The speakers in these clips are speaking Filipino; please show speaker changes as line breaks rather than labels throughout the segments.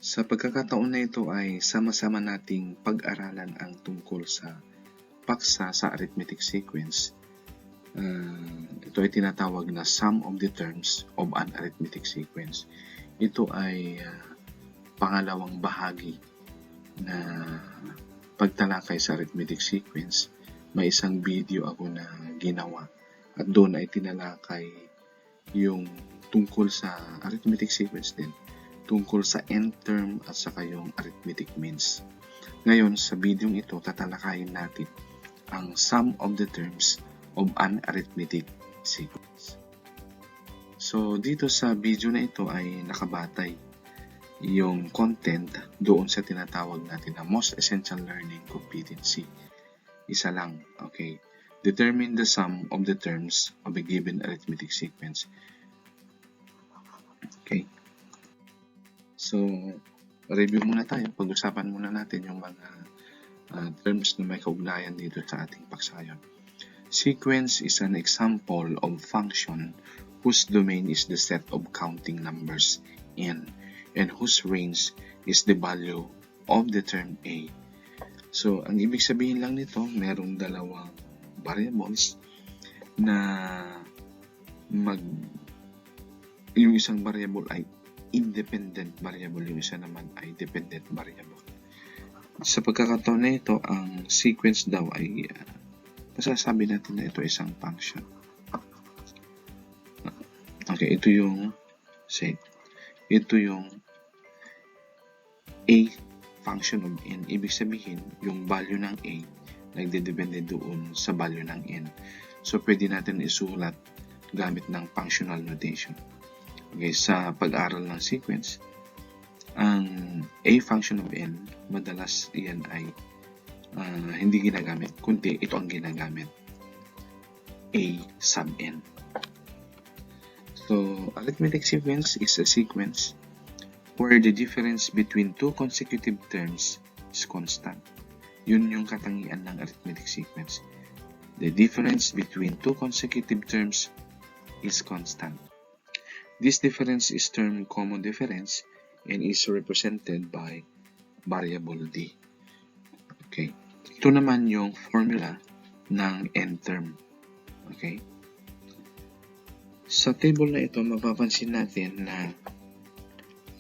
Sa pagkakataon na ito ay sama-sama nating pag-aralan ang tungkol sa paksa sa arithmetic sequence. Ito ay tinatawag na sum of the terms of an arithmetic sequence. Ito ay pangalawang bahagi na pagtalakay sa arithmetic sequence. May isang video ako na ginawa at doon ay tinalakay yung tungkol sa arithmetic sequence din, tungkol sa end term at saka yung arithmetic means. Ngayon, sa video ito, tatalakayin natin ang sum of the terms of an arithmetic sequence. So, dito sa video na ito ay nakabatay yung content doon sa tinatawag natin na most essential learning competency. Isa lang, okay? Determine the sum of the terms of a given arithmetic sequence. Okay? So, review muna tayo. Pag-usapan muna natin yung mga terms na may kaugnayan dito sa ating paksayon. Sequence is an example of function whose domain is the set of counting numbers n and whose range is the value of the term a. So, ang ibig sabihin lang nito, merong dalawang variables na yung isang variable ay independent variable, yung isa naman ay dependent variable. Sa pagkakataon na ito, ang sequence daw ay masasabi natin na ito ay isang function. Okay, ito yung set. Ito yung a function of n. Ibig sabihin, yung value ng a nagdedepende doon sa value ng n. So, pwede natin isulat gamit ng functional notation. Okay, sa pag-aral ng sequence, ang a function of n, madalas yan ay hindi ginagamit, kundi ito ang ginagamit, a sub n. So, arithmetic sequence is a sequence where the difference between two consecutive terms is constant. Yun yung katangian ng arithmetic sequence. The difference between two consecutive terms is constant. This difference is termed common difference and is represented by variable d. Okay. Ito naman yung formula ng n term. Okay. Sa table na ito, mapapansin natin na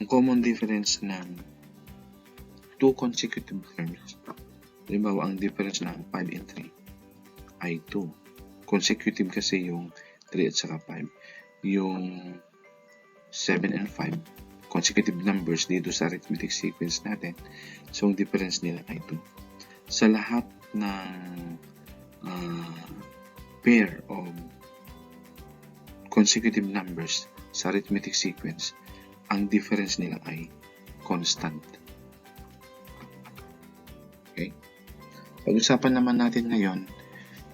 ang common difference ng two consecutive terms, halimbawa ang difference ng 5 and 3 ay 2. Consecutive kasi yung 3 at saka 5. Yung 7 and 5, consecutive numbers dito sa arithmetic sequence natin. So, ang difference nila ay 2. Sa lahat ng pair of consecutive numbers sa arithmetic sequence, ang difference nila ay constant. Okay? Pag-usapan naman natin ngayon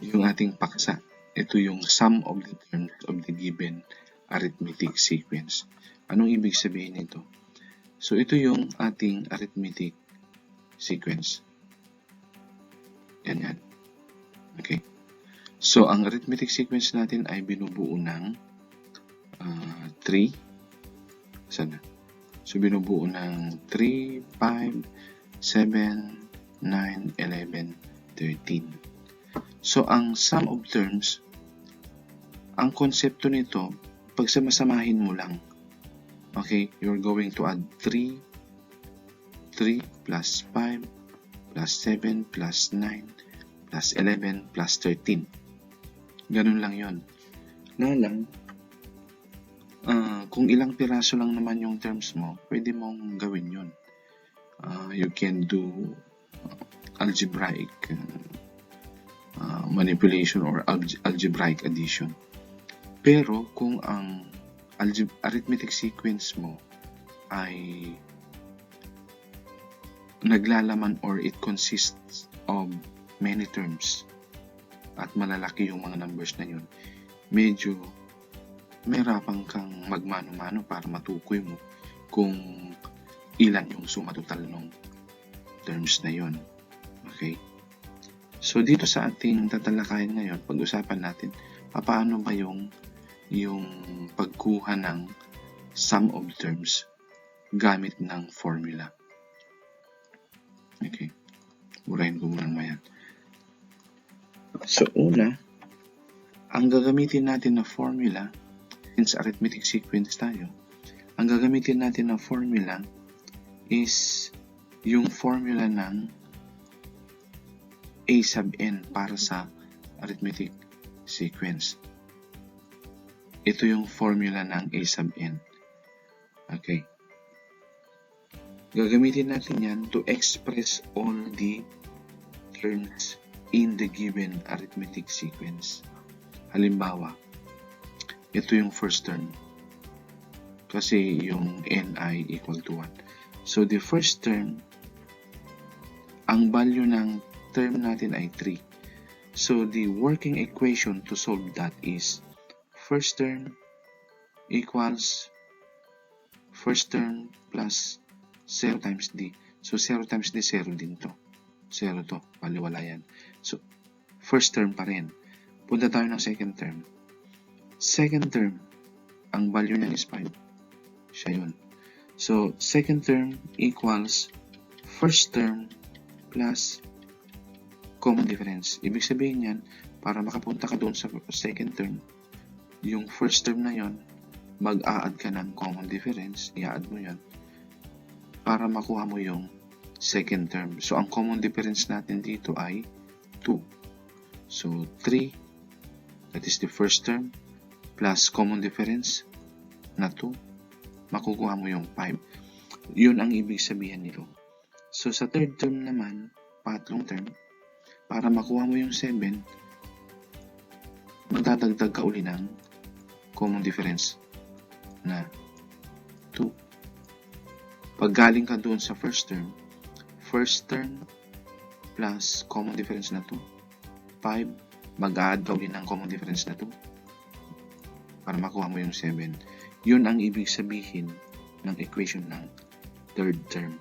yung ating paksa. Ito yung sum of the terms of the given arithmetic sequence. Anong ibig sabihin nito? So, ito yung ating arithmetic sequence. Yan. Okay. So, ang arithmetic sequence natin ay binubuo ng 3. Sana. So, binubuo ng 3, 5, 7, 9, 11, 13. So, ang sum of terms, ang konsepto nito, pag samasamahin mo lang, okay, you're going to add 3 plus 5 plus 7 plus 9 plus 11 plus 13. Ganun lang yon. Na lang, kung ilang piraso lang naman yung terms mo, pwede mong gawin yun. You can do algebraic manipulation or algebraic addition. Pero kung ang arithmetic sequence mo ay naglalaman or it consists of many terms at malalaki yung mga numbers na yun, medyo mahirapan kang magmano-mano para matukoy mo kung ilan yung suma total ng terms na yun. Okay? So, dito sa ating tatalakayin ngayon, pag-usapan natin, paano ba yung pagkuha ng sum of terms gamit ng formula. Okay. Urahin ko muna yan. So, una, ang gagamitin natin na formula, since arithmetic sequence tayo, ang gagamitin natin na formula is yung formula ng a sub n para sa arithmetic sequence. Ito yung formula ng a sub n. Okay. Gagamitin natin yan to express all the terms in the given arithmetic sequence. Halimbawa, ito yung first term. Kasi yung n ay equal to 1. So, the first term, ang value ng term natin ay 3. So, the working equation to solve that is first term equals first term plus 0 times d. So, 0 times d, 0 din to. 0 to. Baliwala yan. So, first term pa rin. Punta tayo ng second term. Second term, ang value niya is 5. Siya yun. So, second term equals first term plus common difference. Ibig sabihin yan, para makapunta ka doon sa second term, yung first term na yon, mag-a-add ka ng common difference, i-add mo yon, para makuha mo yung second term. So, ang common difference natin dito ay 2. So, 3, that is the first term, plus common difference na 2, makukuha mo yung 5. Yun ang ibig sabihin nito. So, sa third term naman, patlong term, para makuha mo yung 7, magdadagdag ka uli ng common difference na 2. Pag galing ka doon sa first term plus common difference na 2, 5, mag-add ka uli ng common difference na 2 para makuha mo yung 7. Yun ang ibig sabihin ng equation ng third term.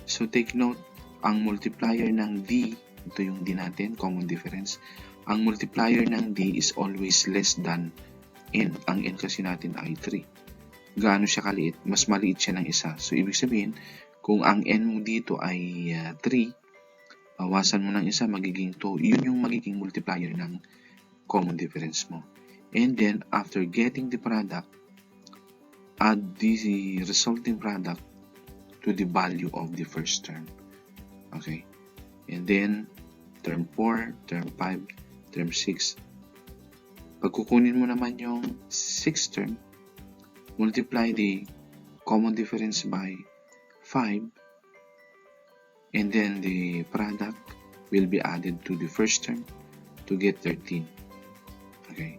So, take note, ang multiplier ng d, ito yung d natin, common difference. Ang multiplier ng d is always less than n. Ang n kasi natin ay 3. Gaano siya kaliit? Mas maliit siya ng isa. So, ibig sabihin, kung ang n mo dito ay 3, bawasan mo ng isa, magiging 2. Yun yung magiging multiplier ng common difference mo. And then, after getting the product, add the resulting product to the value of the first term. Okay? And then, term 4, term 5, term 6. Pag kukunin mo naman yung 6th term, multiply the common difference by 5, and then the product will be added to the first term to get 13. Okay?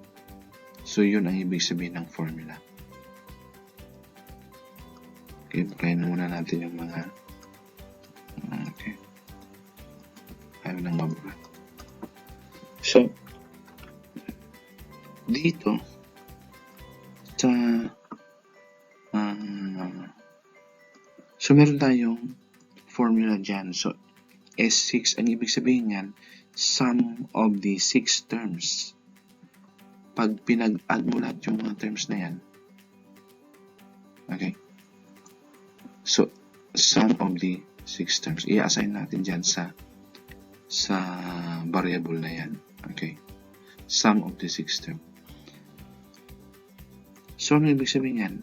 So, yun ang ibig sabihin ng formula. Okay, try na muna natin yung mga okay. Ayaw nang mababa. So, dito sa so meron tayong formula dyan. So, S6, ang ibig sabihin yan, sum of the 6 terms. Pag pinag-add mo lahat yung mga terms na yan, okay? So, sum of the 6 terms. I-assign natin dyan sa variable na yan. Okay? Sum of the 6 terms. So, ano ibig sabihin yan?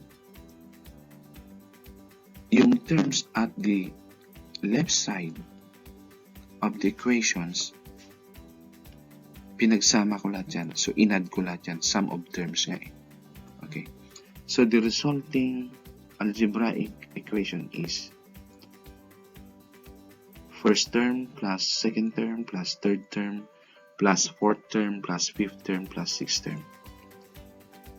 Yung terms at the left side of the equations, pinagsama ko lahat yan. So, in-add ko lahat yan. Sum of terms nga eh. Okay? So, the resulting algebraic equation is first term plus second term plus third term plus fourth term plus fifth term plus sixth term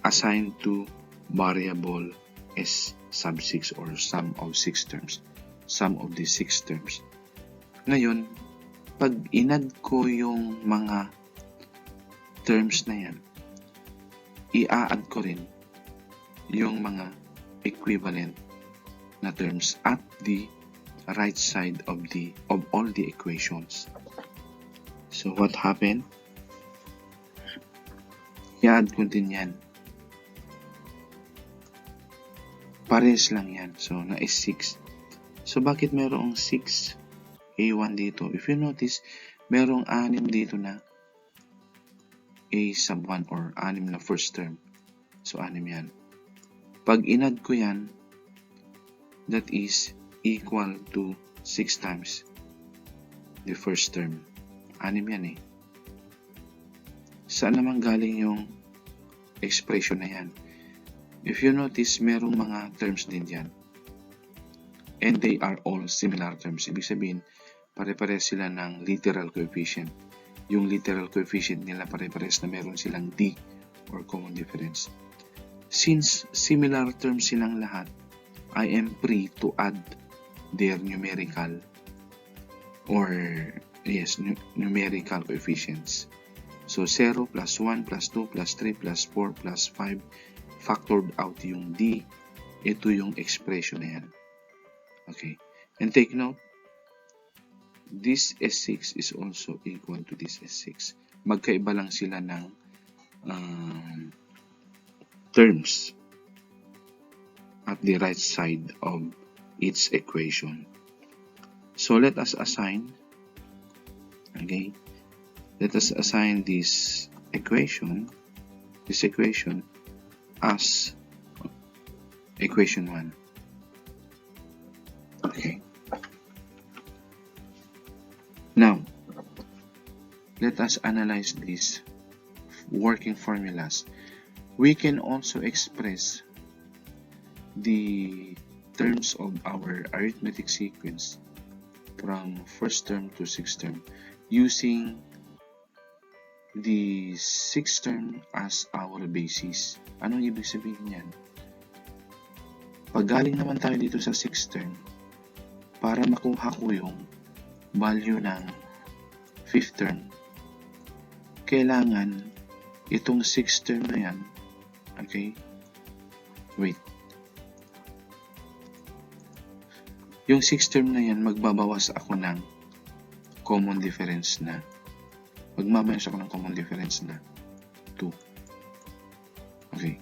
assigned to variable S sub 6 or sum of 6 terms. Sum of the 6 terms. Ngayon, pag in-add ko yung mga terms na yan, i-add ko rin yung mga equivalent na terms at the right side of all the equations. So what happened? I-add ko din yan. Pares lang yan. So, na is 6. So, bakit merong 6 A1 dito? If you notice, merong 6 dito na A sub 1 or 6 na first term. So, 6 yan. Pag inad ko yan, that is equal to 6 times the first term. 6 yan eh. Saan naman galing yung expression na yan? If you notice, merong mga terms din yan. And they are all similar terms. Ibig sabihin, pare-pares sila ng literal coefficient. Yung literal coefficient nila pare-pares na meron silang D or common difference. Since similar terms silang lahat, I am free to add their numerical numerical coefficients. So, 0 plus 1 plus 2 plus 3 plus 4 plus 5 factored out yung D. Ito yung expression na yan. Okay. And take note, this S6 is also equal to this S6. Magkaiba lang sila ng terms at the right side of its equation. So let us assign, let us assign this equation as equation 1. Okay. Now, let us analyze these working formulas. We can also express the terms of our arithmetic sequence from first term to sixth term using the sixth term as our basis. Anong ibig sabihin yan? Pag galing naman tayo dito sa sixth term, para makuha ko yung value ng fifth term, kailangan itong sixth term na yan, okay? Wait. Yung sixth term na yan, magbabawas ako ng common difference na. Magmamayos ako ng common difference na 2. Okay.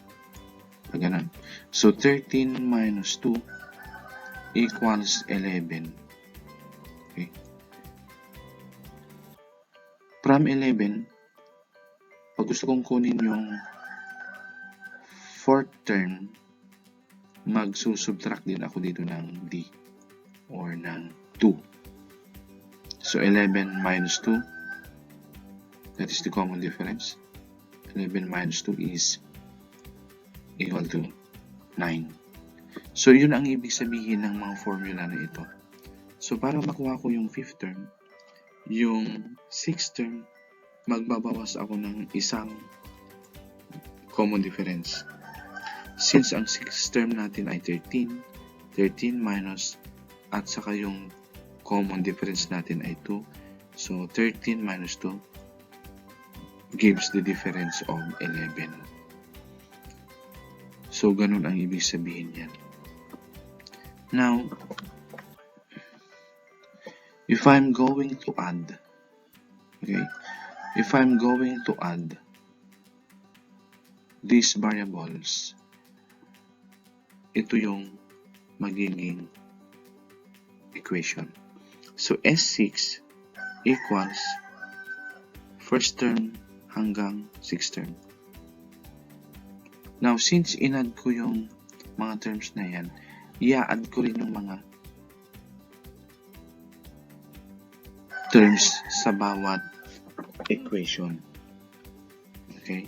Pag ganun. So, 13 minus 2 equals 11. Okay. From 11, pag gusto kong kunin yung fourth term, magsusubtract din ako dito ng D or ng 2. So, 11 minus 2, that is the common difference. 11 minus 2 is equal to 9. So, yun ang ibig sabihin ng mga formula na ito. So, para makuha ko yung fifth term, yung sixth term, magbabawas ako ng isang common difference. Since ang sixth term natin ay 13 minus at saka yung common difference natin ay 2. So, 13 minus 2 gives the difference of 11. So, ganun ang ibig sabihin yan. Now, if I'm going to add, okay, if I'm going to add these variables, ito yung magiging equation. So, S6 equals first term hanggang sixth term. Now, since in-add ko yung mga terms na yan, i-add ko rin yung mga terms sa bawat equation. Okay?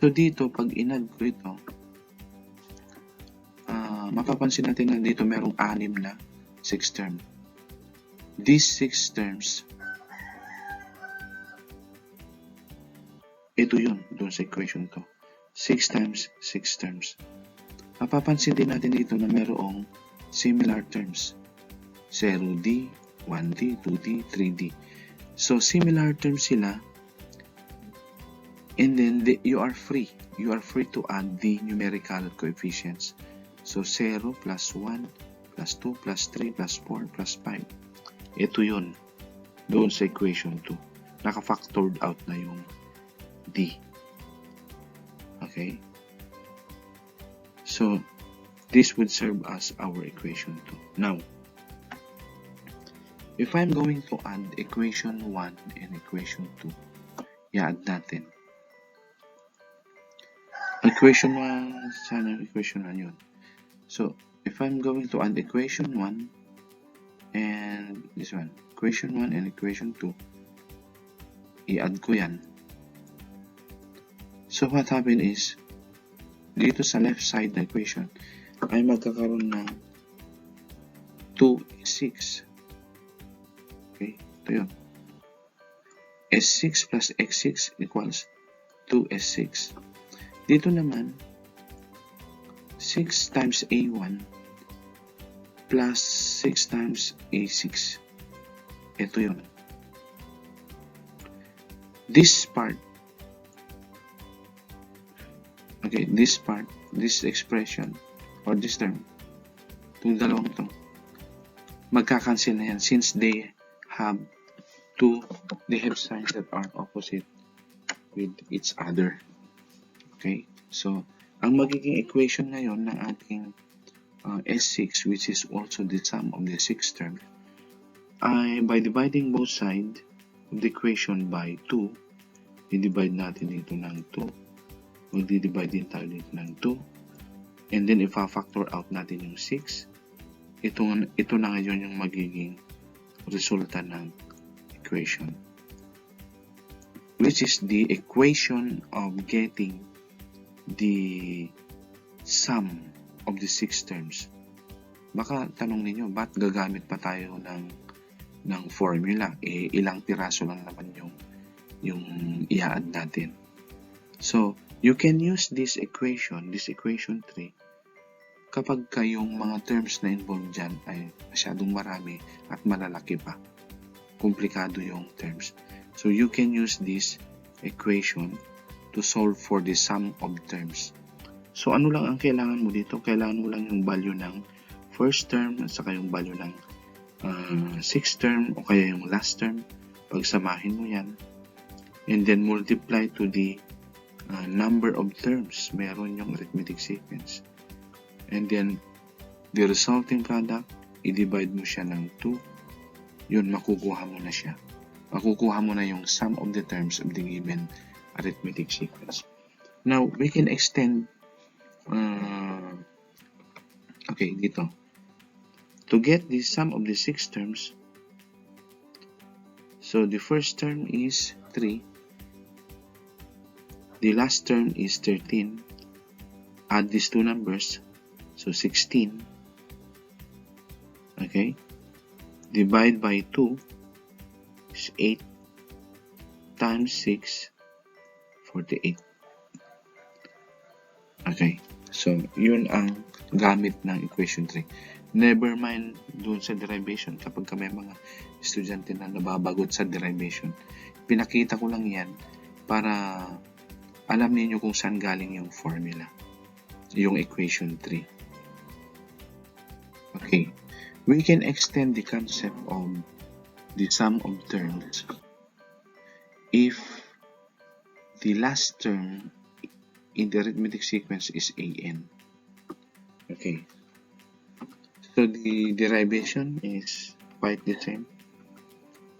So, dito, pag in-add ko ito, mapapansin natin na dito merong 6 na sixth term. These 6 terms, ito yun, doon sa equation to. 6 times 6 terms. Mapapansin din natin dito na merong similar terms. 0D, 1D, 2D, 3D. So, similar terms sila. And then, you are free. You are free to add the numerical coefficients. So, 0 plus 1 plus 2 plus 3 plus 4 plus 5. Ito yun. Doon sa equation 2. Naka-factored out na yung D. Okay? So, This would serve as our equation 2. Now, if I'm going to add equation 1 and equation 2, i-add natin. Equation 1, sana equation 1 yun. So, if I'm going to add equation 1 and this one, equation 1 and equation 2, i-add ko yan. So, what happened is, dito sa left side na equation, ay magkakaroon ng 2s6. Okay, ito yun. S6 plus x6 equals 2s6. Dito naman, 6 times a1 plus 6 times a6. Ito yun. This part, okay, this part, this expression, or this term, itong dalawang ito, magkakancel na yan since they have signs that are opposite with each other. Okay, so ang magiging equation ngayon ng ating S6, which is also the sum of the 6 terms, ay by dividing both sides of the equation by 2, i-divide natin dito ng 2, magdi-divide din tayo dito ng 2, and then ipa-factor out natin yung 6. Ito na ngayon yung magiging resulta ng equation, which is the equation of getting the sum of the 6 terms. Baka tanong ninyo, ba't gagamit pa tayo ng formula? Ilang piraso lang naman yung i-add natin. So, you can use this equation 3, kapag kayong mga terms na involved dyan ay masyadong marami at malalaki pa. Komplikado yung terms. So, you can use this equation to solve for the sum of terms. So, ano lang ang kailangan mo dito? Kailangan mo lang yung value ng first term at saka yung value ng sixth term o kaya yung last term. Pagsamahin mo yan. And then, multiply to the number of terms. Meron yung arithmetic sequence. And then, the resulting product, i-divide mo siya ng 2. Yun, makukuha mo na siya. Makukuha mo na yung sum of the terms of the given arithmetic sequence. Now, we can extend, okay, dito. To get the sum of the 6 terms, so the first term is 3, the last term is 13, add these two numbers, so 16, okay, divide by 2 is 8 times 6, 48. Okay, so yun ang gamit ng equation 3. Never mind dun sa derivation kapag may mga estudyante na nababagot sa derivation. Pinakita ko lang yan para alam niyo kung saan galing yung formula, yung equation 3. Okay, we can extend the concept of the sum of terms if the last term in the arithmetic sequence is an. Okay, so the derivation is quite the same.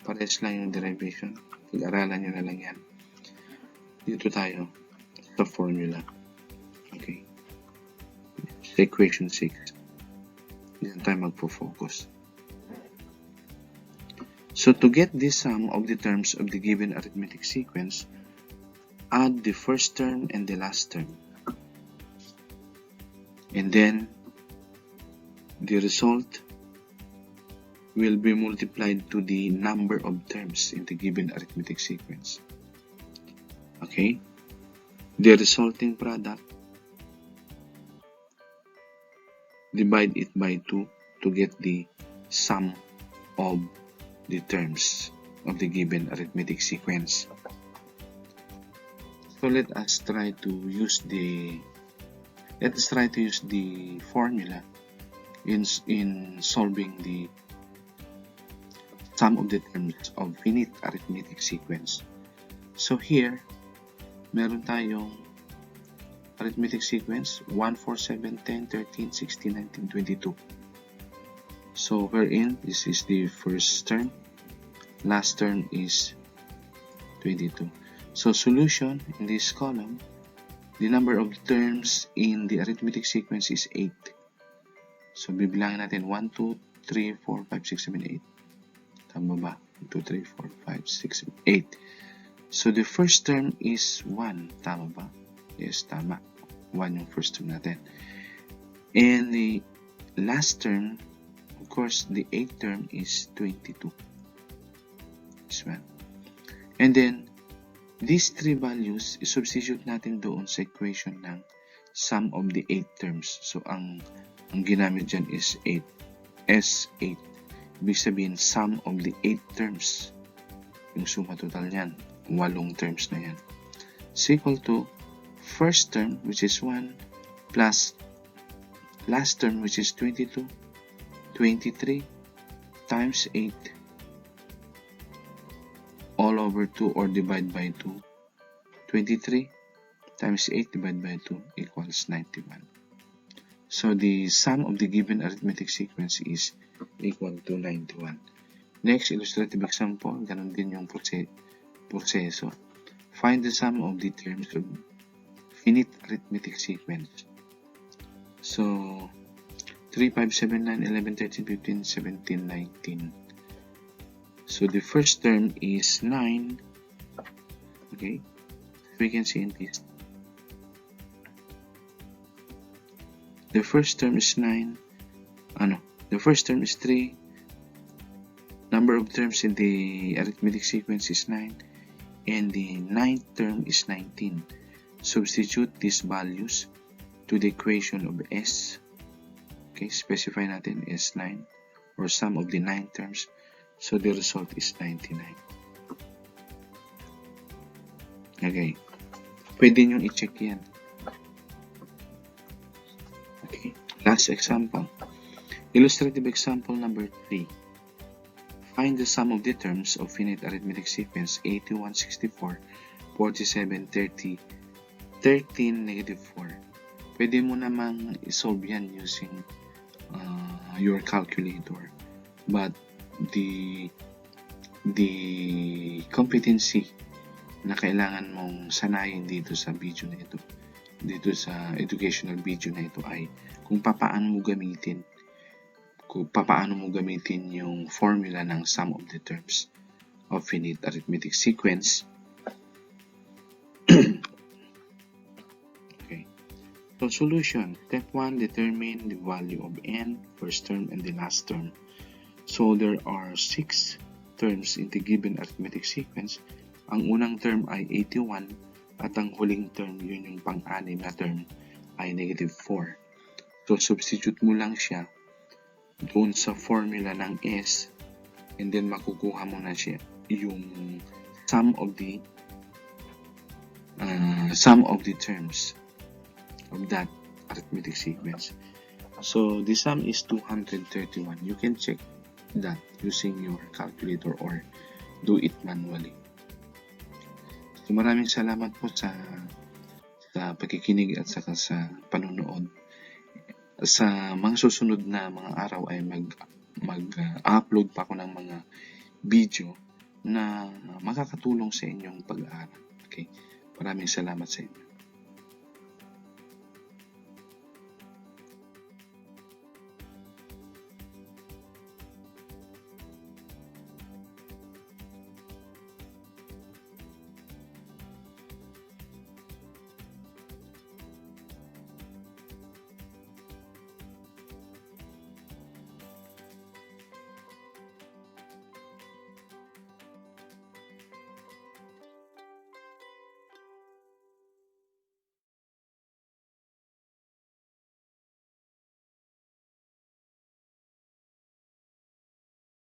Pares lang yung derivation. Pag-aralan nyo na lang yan. Dito tayo sa formula. Okay, sa equation 6. Diyan tayo magpo-focus. So to get the sum of the terms of the given arithmetic sequence, add the first term and the last term. And then the result will be multiplied to the number of terms in the given arithmetic sequence. Okay? The resulting product, divide it by 2 to get the sum of the terms of the given arithmetic sequence. So let us try to use the formula in solving the sum of the terms of finite arithmetic sequence. So here, meron tayong arithmetic sequence 1, 4, 7, 10, 13, 16, 19, 22. So wherein this is the first term, last term is 22. So solution in this column, the number of terms in the arithmetic sequence is 8. So bibilangin natin 1, 2, 3, 4, 5, 6, 7, 8. Tama ba? 1, 2, 3, 4, 5, 6, 7, 8. So the first term is 1. Tama ba? Yes, tama. 1 yung first term natin. And the last term, of course, the 8th term is 22. This one. And then, these three values, substitute natin doon sa equation ng sum of the 8 terms. So, ang ginamit dyan is 8. S8. Ibig sabihin, sum of the 8 terms. Yung suma total yan. 8 terms na yan. Is equal to first term, which is 1, plus last term, which is 22, 23, times 8, all over 2 or divide by 2. 23 times 8 divided by 2 equals 91. So the sum of the given arithmetic sequence is equal to 91. Next, illustrative example, ganun din yung proseso. Find the sum of the terms of finite arithmetic sequence. So 3, 5, 7, 9, 11, 13, 15, 17, 19. So the first term is 9. Okay, we can see in this. The first term is 9. The first term is 3. Number of terms in the arithmetic sequence is 9. And the ninth term is 19. Substitute these values to the equation of S. Okay, specify natin S9 or sum of the 9 terms. So the result is 99. Okay. Pwede nyo i-check yan. Okay. Last example. Illustrative example number 3. Find the sum of the terms of finite arithmetic sequence 81, 64, 47, 30, 13, negative 4. Pwede mo namang isolve yan using your calculator. But the competency na kailangan mong sanayin dito sa video na ito, dito sa educational video na ito ay kung paano mo gamitin yung formula ng sum of the terms of finite arithmetic sequence. Okay. So solution. Step 1, determine the value of n, first term and the last term. So there are 6 terms in the given arithmetic sequence. Ang unang term ay 81 at ang huling term, yun yung pang-anim na term, ay negative 4. So substitute mo lang siya doon sa formula ng S and then makukuha mo na siya yung sum of the terms of that arithmetic sequence. So the sum is 231. You can check that using your calculator or do it manually. So maraming salamat po sa pagkikinig at saka sa panonood. Sa mga susunod na mga araw ay mag-upload pa ako ng mga video na makakatulong sa inyong pag-aaral. Okay? Maraming salamat sa inyo.